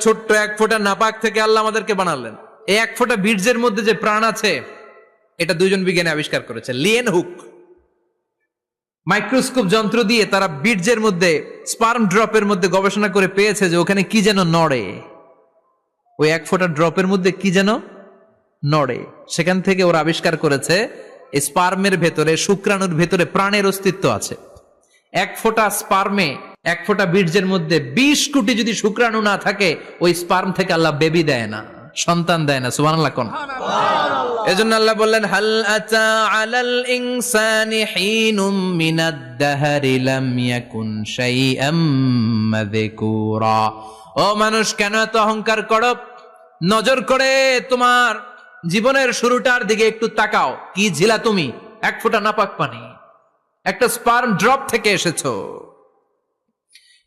ছোট্ট এক ফোঁটা নাপাক থেকে আল্লাহ আমাদেরকে বানালেন। এই এক ফোঁটা বীর্যের মধ্যে যে প্রাণ আছে, এটা দুইজন বিজ্ঞানী আবিষ্কার করেছে। লিয়েন হুক মাইক্রোস্কোপ যন্ত্র দিয়ে তারা বীর্যের মধ্যে, স্পার্ম ড্রপের মধ্যে গবেষণা করে পেয়েছে যে ওখানে কি যেন নড়ে। ওই এক ফোঁটা ড্রপের মধ্যে কি যেন নড়ে। সেখান থেকে ওরা আবিষ্কার করেছে স্পার্মের ভেতরে, শুক্রাণুর ভেতরে প্রাণের অস্তিত্ব আছে। এক ফোঁটা স্পার্মে, এক ফোঁটা বীর্যের মধ্যে 20 কোটি যদি শুক্রাণু না থাকে, ওই স্পার্ম থেকে আল্লাহ বেবি দেয় না, সন্তান দেয় না। সুবহানাল্লাহ কোন। এজন্য আল্লাহ বললেন, হাল আতা আলাল ইনসানি হিনুম মিনাদ দাহরি লাম ইয়াকুন শাইআম মাযকুরা। ও মানুষ, কেন এত অহংকার করো? নজর করে তোমার জীবনের শুরুটার দিকে একটু তাকাও। কি ঝিলা তুমি? এক ফোঁটা নাপাক পানি, একটা স্পার্ম ড্রপ থেকে এসেছো।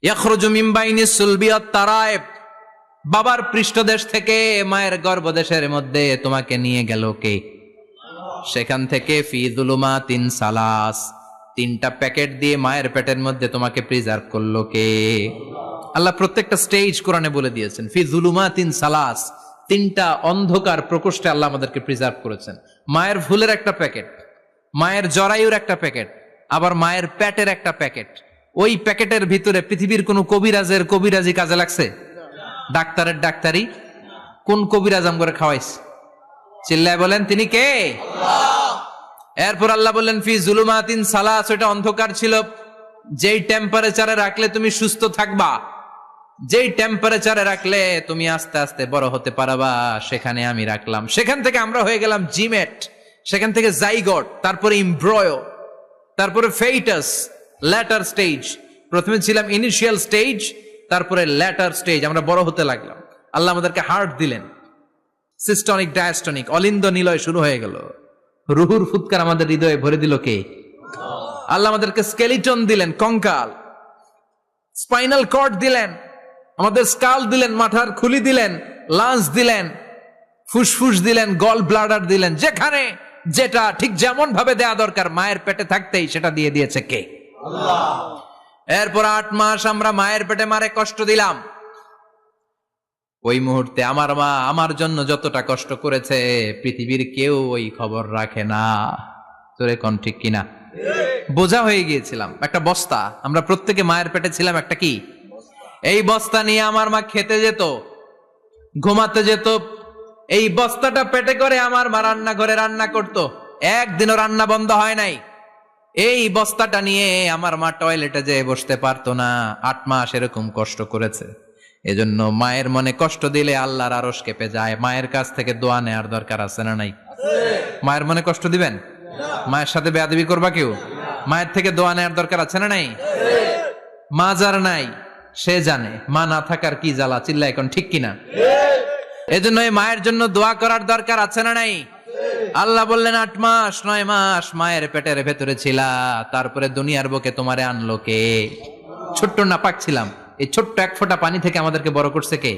ইয়াখরুজু মিন বাইনি সুলবি ওয়াত তারায়েব, বাবার পৃষ্ঠদেশ থেকে মায়ের গর্ভদেশের মধ্যে তোমাকে নিয়ে গেল কে? সেখান থেকে ফি যুলুমাতিন সালাস, 3টা প্যাকেট দিয়ে মায়ের পেটের মধ্যে তোমাকে প্রিজার্ভ করলো কে? আল্লাহ প্রত্যেকটা স্টেজ কোরআনে বলে দিয়েছেন। ফি যুলুমাতিন সালাস, 3টা অন্ধকার প্রকোষ্ঠে আল্লাহ আমাদেরকে প্রিজার্ভ করেছেন। মায়ের ভুলের একটা প্যাকেট, মায়ের জরায়ুর একটা প্যাকেট, আবার মায়ের পেটের একটা প্যাকেট। ওই প্যাকেটের ভিতরে পৃথিবীর কোন কবিরাজের কবিরাজি কাজে লাগছে? ডাক্তারের ডাক্তারি কোন কবিরাজ আম করে খাওয়াইছে? চিল্লায় বলেন, তিনি কে? এরপর আল্লাহ বললেন ফি যুলুমাতিন সালাস, ওটা অন্ধকার ছিল। যেই টেম্পারেচারে রাখলে তুমি সুস্থ থাকবা, যেই টেম্পারেচারে রাখলে তুমি আস্তে আস্তে বড় হতে পারবা, সেখানে আমি রাখলাম। সেখান থেকে আমরা হয়ে গেলাম জিমেট, সেখান থেকে জাইগট, তারপরে ইমব্রয়ো, তারপরে ফেইটাস, ল্যাটার স্টেজ। প্রথমে ছিলাম ইনিশিয়াল স্টেজ, তারপরে ল্যাটার স্টেজ, আমরা বড় হতে লাগলাম। আল্লাহ আমাদেরকে হার্ট দিলেন, সিস্টনিক, ডায়াস্টনিক, অলিন্দ নিলয় শুরু হয়ে গেল। রুহুর ফুৎকার আমাদের হৃদয়ে ভরে দিল কে? আল্লাহ আমাদেরকে স্কেলিটন দিলেন, কঙ্কাল, স্পাইনাল কর্ড দিলেন, আমাদের স্কাল দিলেন, মাথার খুলি দিলেন, লাঞ্চ দিলেন, ফুসফুস দিলেন, গল ব্লাডার দিলেন। যেখানে যেটা ঠিক যেমন ভাবে দেয়া দরকার মায়ের পেটে থাকতেই সেটা দিয়ে দিয়েছে কে? আল্লাহ। এরপর 8 মাস আমরা মায়ের পেটে মারে কষ্ট দিলাম। ওই মুহূর্তে আমার মা আমার জন্য যতটা কষ্ট করেছে, পৃথিবীর কেউ ওই খবর রাখে না। তোরে কোন ঠিক কিনা? বোঝা হয়ে গিয়েছিলাম, একটা বস্তা। আমরা প্রত্যেকে মায়ের পেটে ছিলাম একটা কি? এই বস্তা নিয়ে আমার মা খেতে যেত, ঘুমাতে যেত। এই বস্তাটা পেটে করে আমার মা রান্নাঘরে রান্না করত। একদিনও রান্না বন্ধ হয় নাই। এই বস্তাটা নিয়ে আমার মা টয়লেটে যেয়ে বসতে পারতো না। 8 মাস এরকম কষ্ট করেছে। এজন্য মায়ের মনে কষ্ট দিলে আল্লাহর আরশ কেঁপে যায়। মায়ের কাছ থেকে দোয়া নেওয়ার দরকার আছে না নাই? মায়ের মনে কষ্ট দিবেন? মায়ের সাথে বেয়াদবি করবা কেউ? মায়ের থেকে দোয়া নেওয়ার দরকার আছে না নাই? মা যার নাই সে জানে মা না থাকার কি জ্বালা। চিল্লা এখন ঠিক কিনা? এজন্য এই মায়ের জন্য দোয়া করার দরকার আছে না নাই? আল্লাহ বললেন 8 মাস 9 মাস মায়ের পেটের ভেতরে ছিলা, তারপরে দুনিয়ার বুকে তোমারে আনলো কে? ছোট্ট নাপাক ছিলাম, এই ছোট্ট এক ফোঁটা পানি থেকে আমাদেরকে বড় করছে কে?